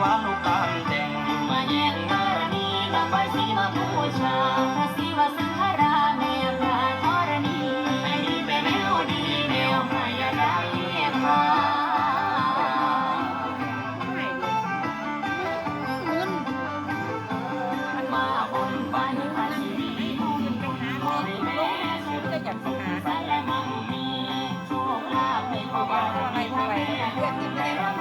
ว้าวตามแต่งมาแย่งธรณีนำใบสีมาบูชาพระศิวะสิงหราแม่พระธรณีให้ดีแต่แนวดีแนวให้ได้ค่ามาบนบานพระชีวีขอให้แม่สุขสุขสันต์และมั่งมีโชคลาภในความรักในทางแม่ได้รับ